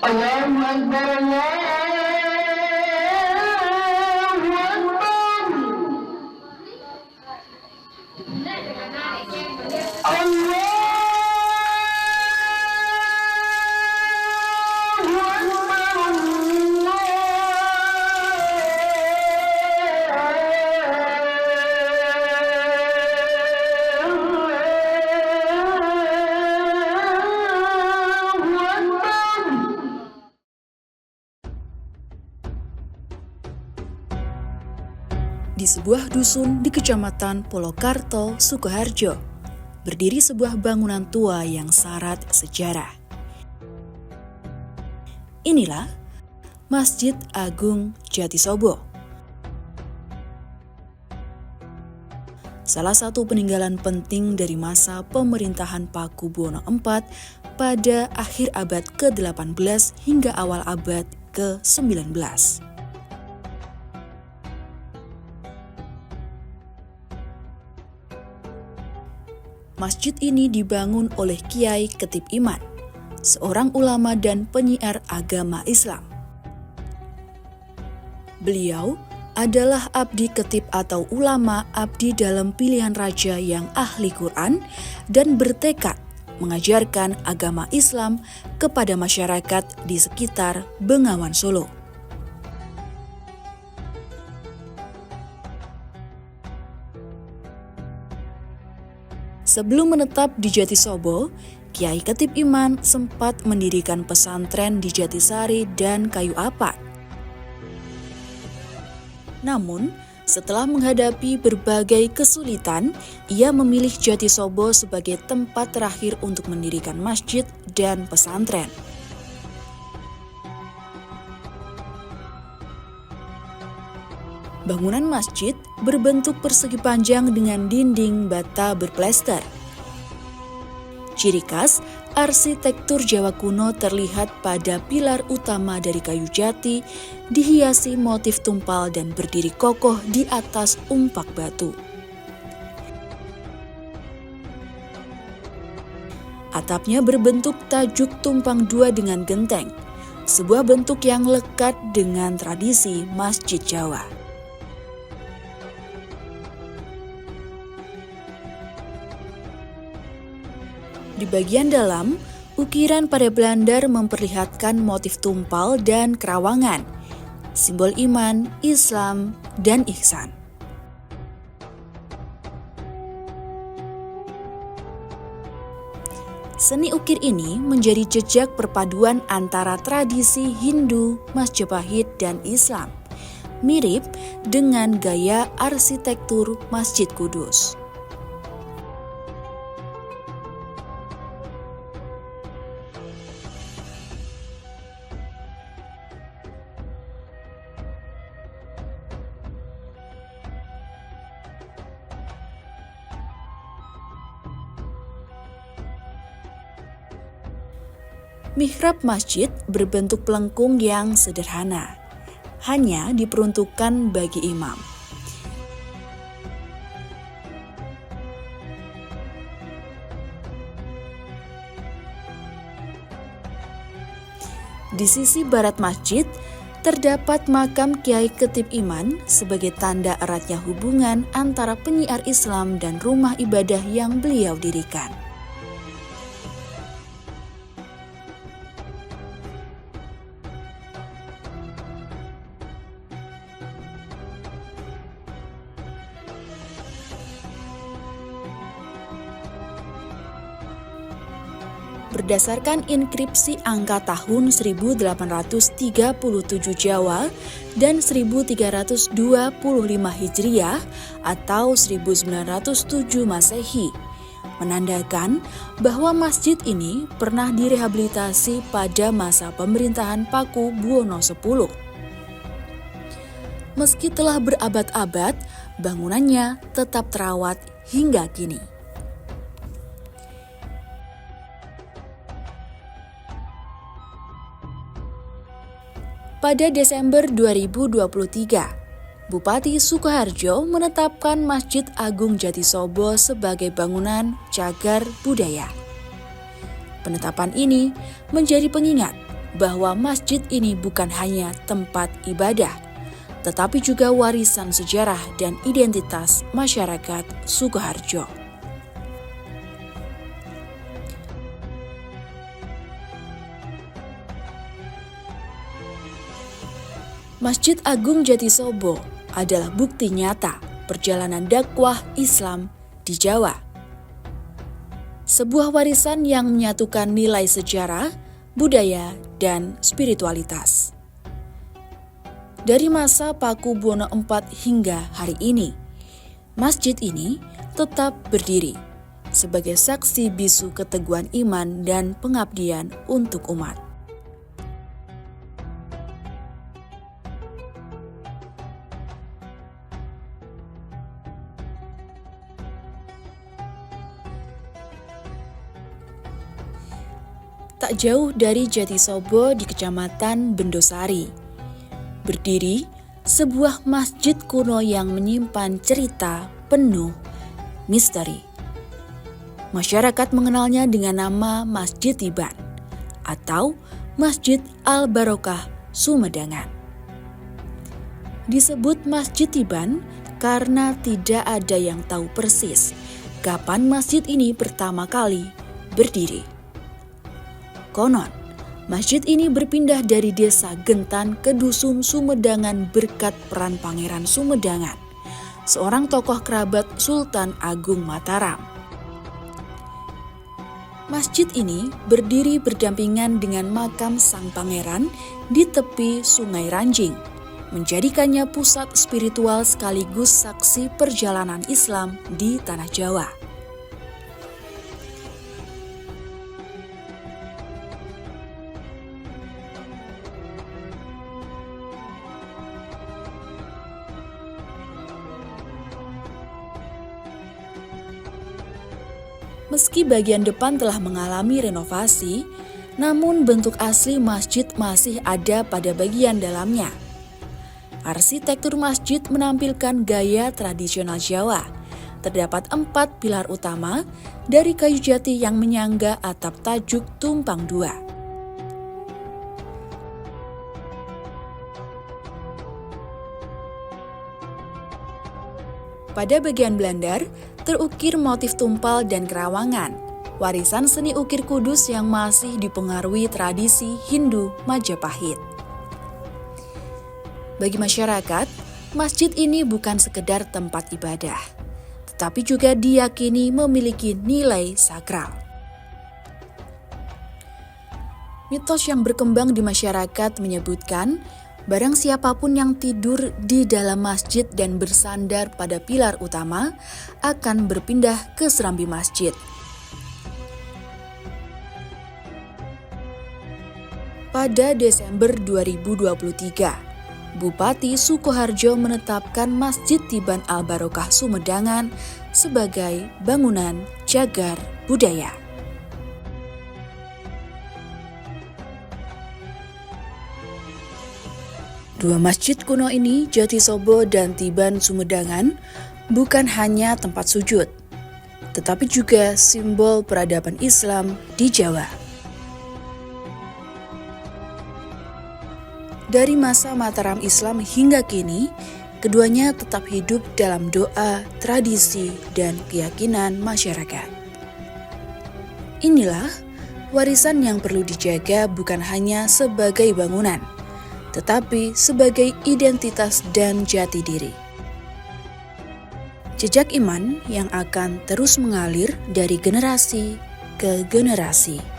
Allahu Akbar, Allahu Akbar. Di sebuah dusun di Kecamatan Polokarto, Sukoharjo, berdiri sebuah bangunan tua yang syarat sejarah. Inilah Masjid Agung Jatisobo. Salah satu peninggalan penting dari masa pemerintahan Pakubuwono IV pada akhir abad ke-18 hingga awal abad ke-19. Masjid ini dibangun oleh Kiai Ketip Iman, seorang ulama dan penyiar agama Islam. Beliau adalah abdi ketip atau ulama abdi dalam pilihan raja yang ahli Quran dan bertekad mengajarkan agama Islam kepada masyarakat di sekitar Bengawan Solo. Sebelum menetap di Jatisobo, Kiai Ketip Iman sempat mendirikan pesantren di Jatisari dan Kayu Apat. Namun, setelah menghadapi berbagai kesulitan, ia memilih Jatisobo sebagai tempat terakhir untuk mendirikan masjid dan pesantren. Bangunan masjid berbentuk persegi panjang dengan dinding bata berplester. Ciri khas arsitektur Jawa kuno terlihat pada pilar utama dari kayu jati, dihiasi motif tumpal dan berdiri kokoh di atas umpak batu. Atapnya berbentuk tajuk tumpang dua dengan genteng, sebuah bentuk yang lekat dengan tradisi Masjid Jawa. Di bagian dalam, ukiran pada belandar memperlihatkan motif tumpal dan kerawangan, simbol iman, Islam, dan ihsan. Seni ukir ini menjadi jejak perpaduan antara tradisi Hindu, Majapahit, dan Islam, mirip dengan gaya arsitektur Masjid Kudus. Mihrab masjid berbentuk pelengkung yang sederhana, hanya diperuntukkan bagi imam. Di sisi barat masjid, terdapat makam Kiai Ketip Iman sebagai tanda eratnya hubungan antara penyiar Islam dan rumah ibadah yang beliau dirikan. Berdasarkan inskripsi angka tahun 1837 Jawa dan 1325 Hijriah atau 1907 Masehi, menandakan bahwa masjid ini pernah direhabilitasi pada masa pemerintahan Pakubuwono X. Meski telah berabad-abad, bangunannya tetap terawat hingga kini. Pada Desember 2023, Bupati Sukoharjo menetapkan Masjid Agung Jatisobo sebagai bangunan cagar budaya. Penetapan ini menjadi pengingat bahwa masjid ini bukan hanya tempat ibadah, tetapi juga warisan sejarah dan identitas masyarakat Sukoharjo. Masjid Agung Jatisobo adalah bukti nyata perjalanan dakwah Islam di Jawa. Sebuah warisan yang menyatukan nilai sejarah, budaya, dan spiritualitas. Dari masa Paku Buwono IV hingga hari ini, masjid ini tetap berdiri sebagai saksi bisu keteguhan iman dan pengabdian untuk umat. Tak jauh dari Jatisobo di Kecamatan Bendosari, berdiri sebuah masjid kuno yang menyimpan cerita penuh misteri. Masyarakat mengenalnya dengan nama Masjid Tiban atau Masjid Al-Barokah Sumedang. Disebut Masjid Tiban karena tidak ada yang tahu persis kapan masjid ini pertama kali berdiri. Konon, masjid ini berpindah dari desa Gentan ke dusun Sumedangan berkat peran Pangeran Sumedangan, seorang tokoh kerabat Sultan Agung Mataram. Masjid ini berdiri berdampingan dengan makam sang pangeran di tepi Sungai Ranjing, menjadikannya pusat spiritual sekaligus saksi perjalanan Islam di Tanah Jawa. Meski bagian depan telah mengalami renovasi, namun bentuk asli masjid masih ada pada bagian dalamnya. Arsitektur masjid menampilkan gaya tradisional Jawa. Terdapat 4 pilar utama dari kayu jati yang menyangga atap tajuk tumpang dua. Pada bagian belandar, terukir motif tumpal dan kerawangan, warisan seni ukir Kudus yang masih dipengaruhi tradisi Hindu Majapahit. Bagi masyarakat, masjid ini bukan sekedar tempat ibadah, tetapi juga diyakini memiliki nilai sakral. Mitos yang berkembang di masyarakat menyebutkan barang siapapun yang tidur di dalam masjid dan bersandar pada pilar utama akan berpindah ke serambi masjid. Pada Desember 2023, Bupati Sukoharjo menetapkan Masjid Tiban Al-Barokah Sumedangan sebagai bangunan cagar budaya. Dua masjid kuno ini, Jatisobo dan Tiban Sumedangan, bukan hanya tempat sujud, tetapi juga simbol peradaban Islam di Jawa. Dari masa Mataram Islam hingga kini, keduanya tetap hidup dalam doa, tradisi, dan keyakinan masyarakat. Inilah warisan yang perlu dijaga bukan hanya sebagai bangunan, tetapi sebagai identitas dan jati diri. Jejak iman yang akan terus mengalir dari generasi ke generasi.